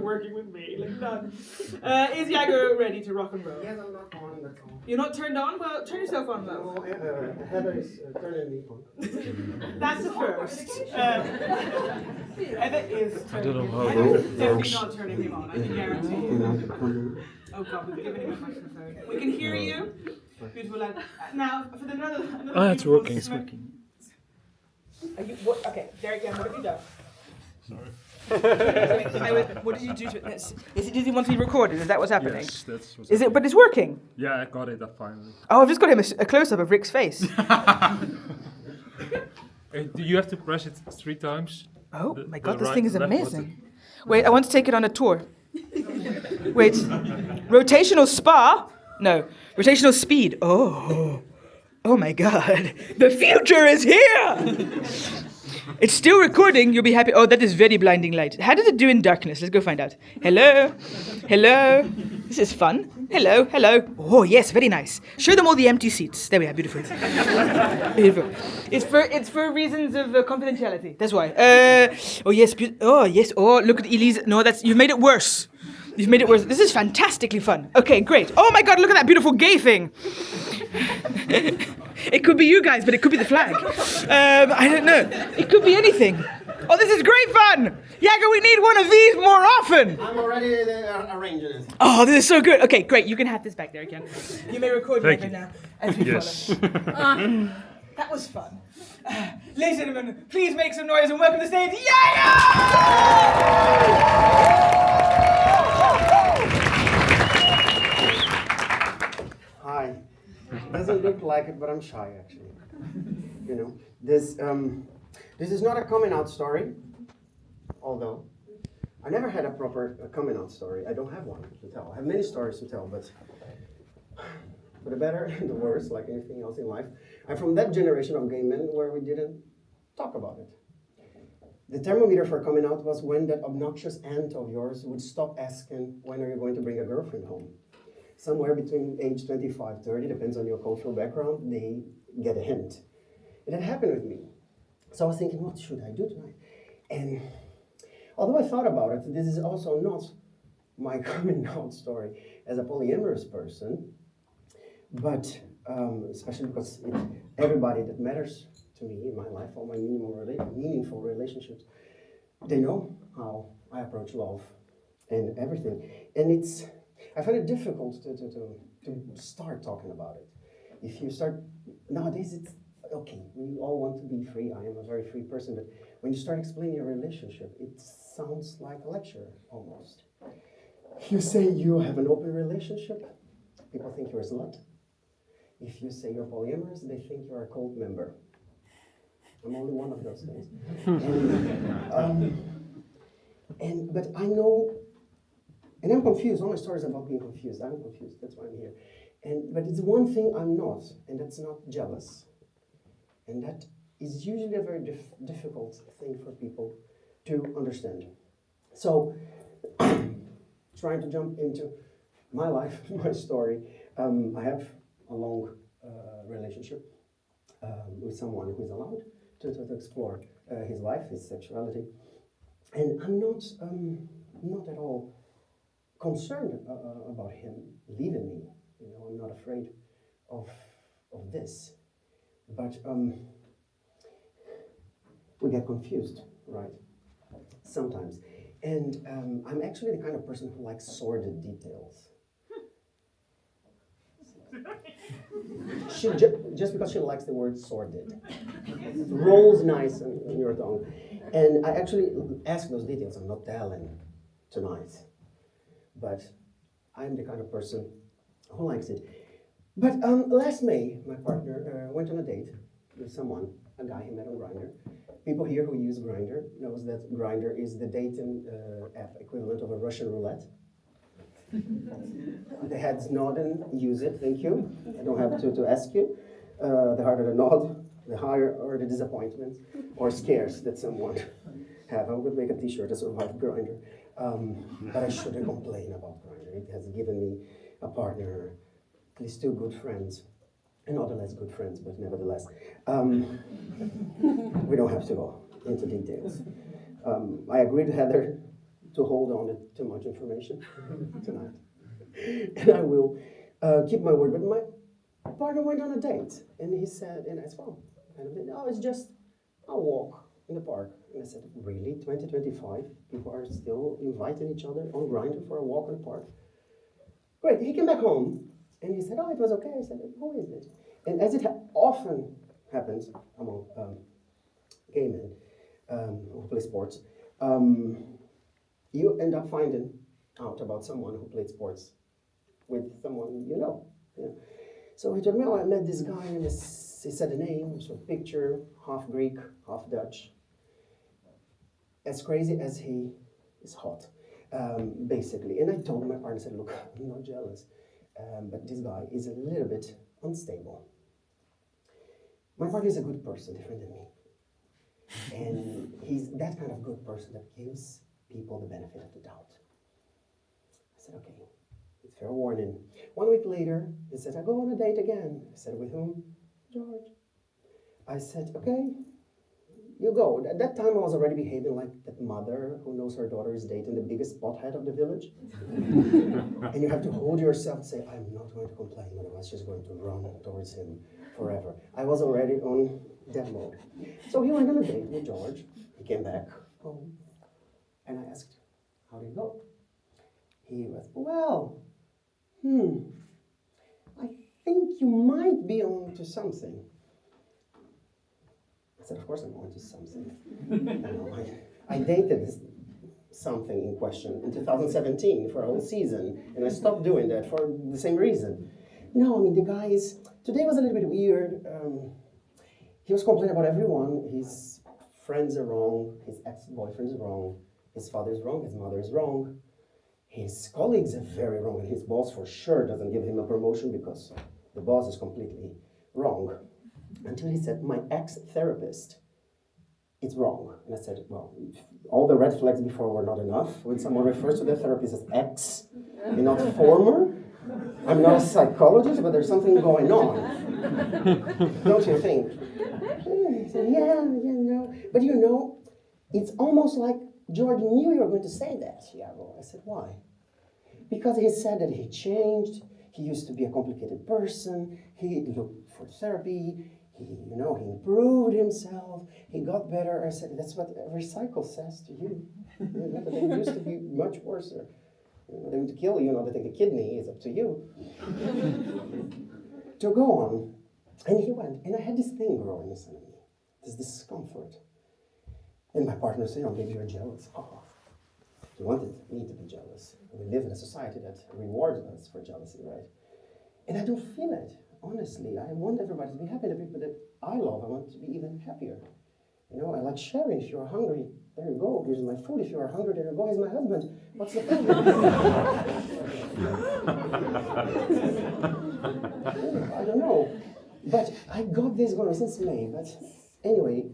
working with me. Like none. Is Iago ready to rock and roll? Yes, I'm not on, that's all. You're not turned on? Well, turn yourself on, though. No, Heather is turning me on. That's the first. Heather is turning him on. how Heather's definitely not turning him on, I can guarantee you. Oh God, we've given him a microphone. We can hear you. Beautiful lad. Now, for another it's working. It's working. Are you, what, okay, there again, what have you done? Sorry. What did you do to it? Did he want to be recorded? Is that what's happening? Yes, that's what's Is it? But it's working. Yeah, I got it finally. Oh, I've just got him a close-up of Rick's face. Do you have to press it 3 times? Oh The- my the God, this right- thing is left amazing. Wait, I want to take it on a tour. Wait, rotational spa? No, rotational speed. Oh my God, the future is here! It's still recording, you'll be happy. Oh, that is very blinding light. How does it do in darkness? Let's go find out. Hello? Hello? This is fun. Hello, hello. Oh, yes, very nice. Show them all the empty seats. There we are, beautiful. Beautiful. It's for reasons of confidentiality. That's why. Oh, yes, oh, look at Elise. No, you've made it worse. You've made it worse. This is fantastically fun. Okay, great. Oh my God, look at that beautiful gay thing. It could be you guys, but it could be the flag. I don't know. It could be anything. Oh, this is great fun. Iago, we need one of these more often. I'm already arranging it. Oh, this is so good. Okay, great. You can have this back there again. You may record Thank Iago you. now as we Yes. follow. That was fun. Ladies and gentlemen, please make some noise and welcome to the stage, Iago! Hi. Doesn't look like it, but I'm shy actually. You know, this is not a coming out story, although I never had a proper coming out story. I don't have one to tell. I have many stories to tell, but for the better and the worse, like anything else in life, I'm from that generation of gay men where we didn't talk about it. The thermometer for coming out was when that obnoxious aunt of yours would stop asking, when are you going to bring a girlfriend home? Somewhere between age 25, 30, depends on your cultural background, they get a hint. And it happened with me. So I was thinking, what should I do tonight? And although I thought about it, this is also not my coming out story as a polyamorous person, but especially because everybody that matters to me in my life, all my meaningful relationships, they know how I approach love and everything. And I find it difficult to start talking about it. If you start, nowadays it's, okay, we all want to be free. I am a very free person, but when you start explaining your relationship, it sounds like a lecture, almost. If you say you have an open relationship, people think you're a slut. If you say you're polyamorous, they think you're a cult member. I'm only one of those things. But I know, and I'm confused. All my stories are about being confused. I'm confused. That's why I'm here. But it's one thing I'm not, and that's not jealous. And that is usually a very difficult thing for people to understand. So, trying to jump into my life, my story. I have a long relationship with someone who is allowed to explore his life, his sexuality. And I'm not at all concerned about him leaving me. You know, I'm not afraid of this. But we get confused, right? Sometimes. And I'm actually the kind of person who likes sordid details. Just because she likes the word sordid. It rolls nice in your tongue. And I actually ask those details. I'm not telling tonight. But I'm the kind of person who likes it. But last May, my partner went on a date with someone, a guy he met on Grindr. People here who use Grindr knows that Grindr is the dating app equivalent of a Russian roulette. The heads nod and use it, thank you. I don't have to ask you. The harder the nod, the higher are the disappointments or scares that someone have. I would make a t-shirt to survive Grindr. But I shouldn't complain about Grindr. It has given me a partner, at least 2 good friends. And not the less good friends, but nevertheless. We don't have to go into details. I agreed, Heather, to hold on to too much information tonight. And I will keep my word. But my partner went on a date, and he said, and I said, well, no, it's just a walk in the park. And I said, really, 2025, people are still inviting each other on Grindr for a walk in the park? Great, he came back home, and he said, oh, it was okay. I said, who is it? And as it often happens among gay men who play sports, you end up finding out about someone who played sports with someone you know. Yeah. So he told me, oh, I met this guy, and he said a name, so a picture, half Greek, half Dutch. As crazy as he is hot, basically. And I told my partner, I said, look, I'm not jealous, but this guy is a little bit unstable. My partner is a good person, different than me. And he's that kind of good person that gives people the benefit of the doubt. I said, okay, it's fair warning. 1 week later, he said, I go on a date again. I said, with whom? George. I said, okay, you go. At that time, I was already behaving like that mother who knows her daughter is dating the biggest pothead of the village. And you have to hold yourself and say, I'm not going to complain, otherwise she's going to run towards him forever. I was already on that mode. So he went on a date with George. He came back home. And I asked, how did it go? He was, well, I think you might be on to something. I said, of course I'm on to something. I dated this something in question in 2017 for a whole season, and I stopped doing that for the same reason. No, I mean, the guy is, today was a little bit weird. He was complaining about everyone. His friends are wrong, his ex-boyfriend is wrong, his father is wrong, his mother is wrong, his colleagues are very wrong, and his boss for sure doesn't give him a promotion because the boss is completely wrong. Until he said, my ex-therapist is wrong. And I said, well, all the red flags before were not enough. When someone refers to their therapist as ex and not former, I'm not a psychologist, but there's something going on. Don't you think? He said, yeah, no. But you know, it's almost like George knew you were going to say that, Iago. I said, why? Because he said that he changed. He used to be a complicated person. He looked for therapy. He improved himself. He got better. I said, that's what every cycle says to you. But they used to be much worse. They want to kill you, they take the kidney, is up to you. To go on. And he went, and I had this thing growing inside of me, this discomfort. And my partner said, maybe you're jealous. Oh, he wanted me to be jealous. We live in a society that rewards us for jealousy, right? And I don't feel it, honestly. I want everybody to be happy. The people that I love, I want to be even happier. I like sharing. If you're hungry, there you go. Here's my food. If you are hungry, there you go. Here's my husband. What's the problem? I don't know. But I got this going since May. But anyway,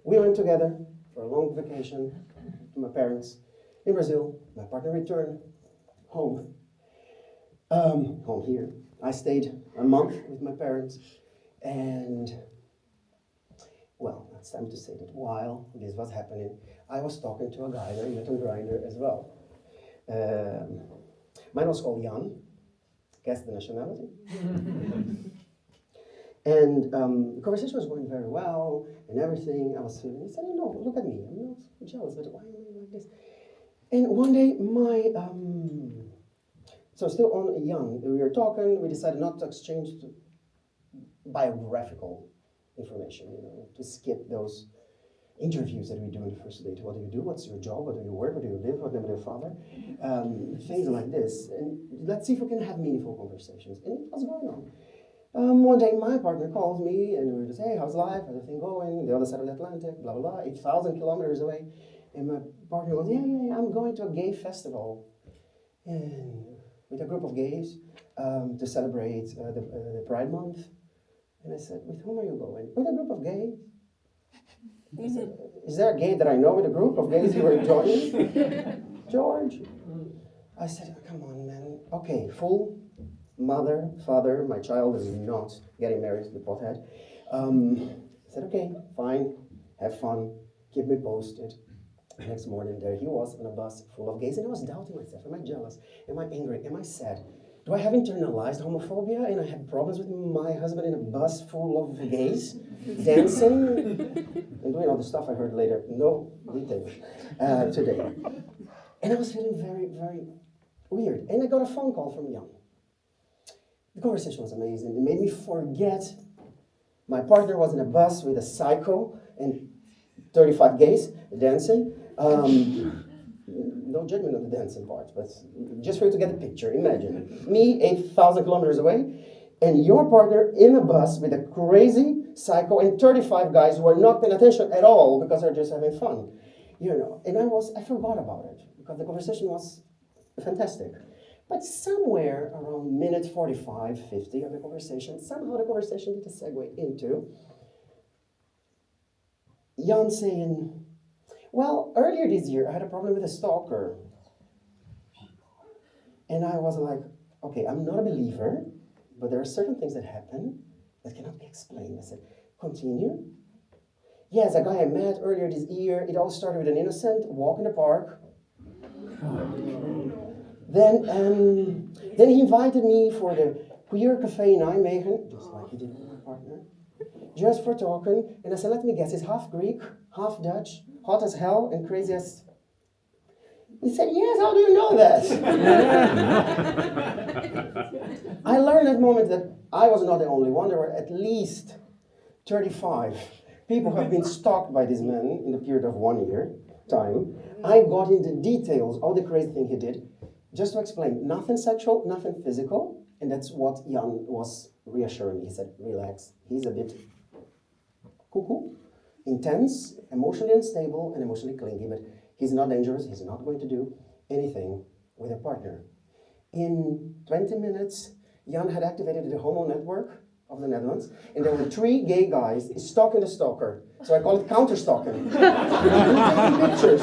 we went together for a long vacation to my parents in Brazil. My partner returned home. Home here. I stayed a month with my parents, and well, it's time to say that while this was happening, I was talking to a guy that I met on Grindr as well. Mine was called Jan. Guess the nationality. And the conversation was going very well, and everything. I was feeling. He said, "No, look at me. I'm not jealous, but why am I like this?" And one day, so still on Jan, we were talking. We decided not to exchange biographical information, to skip those interviews that we do on the first date. What do you do? What's your job? What do you work? Where do you live? What name of your father? Things like this. And let's see if we can have meaningful conversations. And it was going on. One day my partner calls me and we were just, hey, how's life? How's everything going? The other side of the Atlantic, blah, blah, blah, 8,000 kilometers away. And my partner goes, yeah, I'm going to a gay festival. And with a group of gays to celebrate the Pride Month. And I said, with whom are you going? With a group of gays. I said, is there a gay that I know with a group of gays you were joining? George. I said, come on, man. Okay, full mother, father, my child is not getting married to the pothead. I said, okay, fine, have fun, keep me posted. The next morning, there he was on a bus full of gays, and I was doubting myself. Am I jealous? Am I angry? Am I sad? Do I have internalized homophobia and I have problems with my husband in a bus full of gays, dancing, and doing all the stuff I heard later? No details today. And I was feeling very, very weird. And I got a phone call from Jan. The conversation was amazing. It made me forget my partner was in a bus with a psycho and 35 gays dancing. No judgment on the dancing part, but just for you to get the picture. Imagine me 8,000 kilometers away and your partner in a bus with a crazy psycho and 35 guys who are not paying attention at all because they're just having fun. You know, and I forgot about it because the conversation was fantastic. But somewhere around minute 45, 50 of the conversation, somehow the conversation did a segue into Jan saying, well, earlier this year I had a problem with a stalker. And I was like, okay, I'm not a believer, but there are certain things that happen that cannot be explained. I said, continue. Yes, a guy I met earlier this year, it all started with an innocent walk in the park. Then he invited me for the queer cafe in Nijmegen, just like he did with my partner, just for talking. And I said, let me guess, he's half Greek, half Dutch, hot as hell, and crazy as... He said, yes, how do you know that? I learned at that moment that I was not the only one. There were at least 35 people who have been stalked by this man in the period of 1 year time. I got into details, all the crazy thing he did. Just to explain, nothing sexual, nothing physical, and that's what Jan was reassuring me. He said, relax, he's a bit cuckoo, intense, emotionally unstable, and emotionally clingy, but he's not dangerous, he's not going to do anything with a partner. In 20 minutes, Jan had activated the homo network of the Netherlands, and there were 3 gay guys stalking the stalker. So I call it counter-stalking. Taking pictures.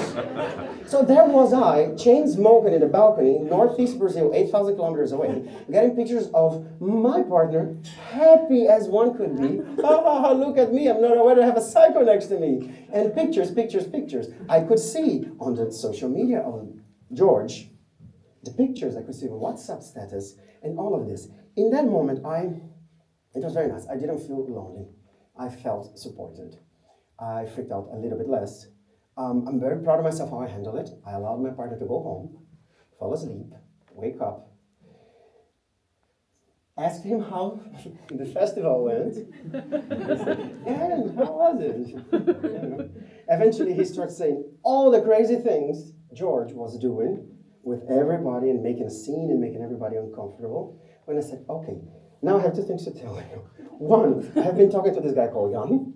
So there was I, chain smoking in the balcony in northeast Brazil, 8,000 kilometers away, getting pictures of my partner, happy as one could be. Oh, look at me, I'm not aware to have a psycho next to me. And pictures, pictures, pictures. I could see on the social media of George, the pictures I could see on WhatsApp status, and all of this. In that moment, it was very nice. I didn't feel lonely. I felt supported. I freaked out a little bit less. I'm very proud of myself how I handled it. I allowed my partner to go home, fall asleep, wake up, asked him how the festival went. He said, and how was it? You know. Eventually he starts saying all the crazy things George was doing with everybody and making a scene and making everybody uncomfortable. When I said, okay, now I have 2 things to tell you. 1, I have been talking to this guy called Jan.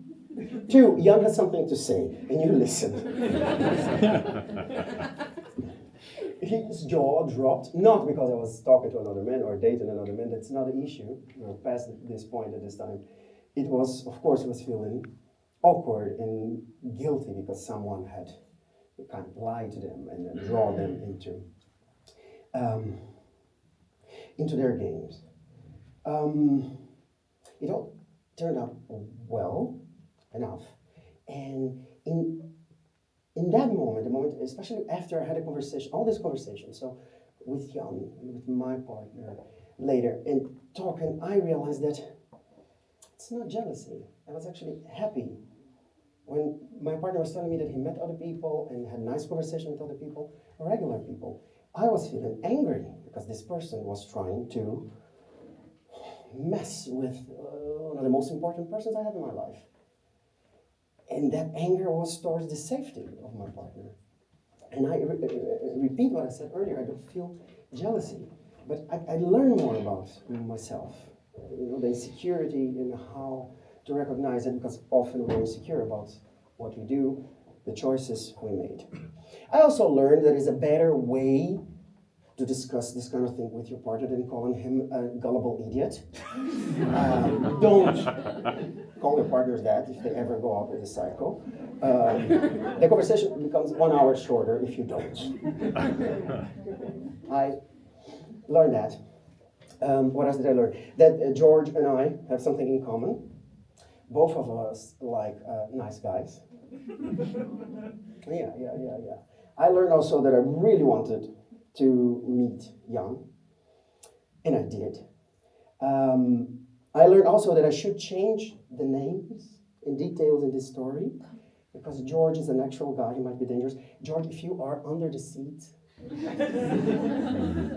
2, Jan has something to say, and you listen. His jaw dropped, not because I was talking to another man or dating another man. That's not an issue. We're past this point at this time. It was, of course, he was feeling awkward and guilty because someone had kind of lied to them and then draw them into their games. It all turned out well enough. And in that moment, the moment, especially after I had a conversation, all this conversation, so with Jan, with my partner, later, and talking, I realized that it's not jealousy. I was actually happy when my partner was telling me that he met other people and had nice conversation with other people, regular people. I was feeling angry because this person was trying to mess with one of the most important persons I have in my life. And that anger was towards the safety of my partner. And I repeat what I said earlier, I don't feel jealousy, but I learn more about myself, the insecurity and how to recognize it, because often we're insecure about what we do, the choices we made. I also learned there is a better way to discuss this kind of thing with your partner than calling him a gullible idiot. Don't call your partners that if they ever go out with a psycho. The conversation becomes 1 hour shorter if you don't. I learned that. What else did I learn? That George and I have something in common. Both of us like nice guys. Yeah. I learned also that I really wanted to meet Jan, and I did. I learned also that I should change the names and details in this story, because George is an actual guy, he might be dangerous. George, if you are under the seat,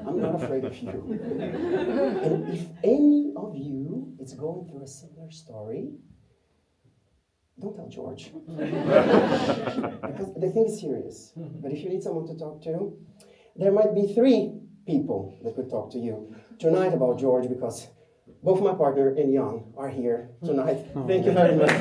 I'm not afraid of you. And if any of you is going through a similar story, don't tell George. Because the thing is serious. But if you need someone to talk to, there might be 3 people that could talk to you tonight about George, because both my partner and Jan are here tonight. Thank you very much.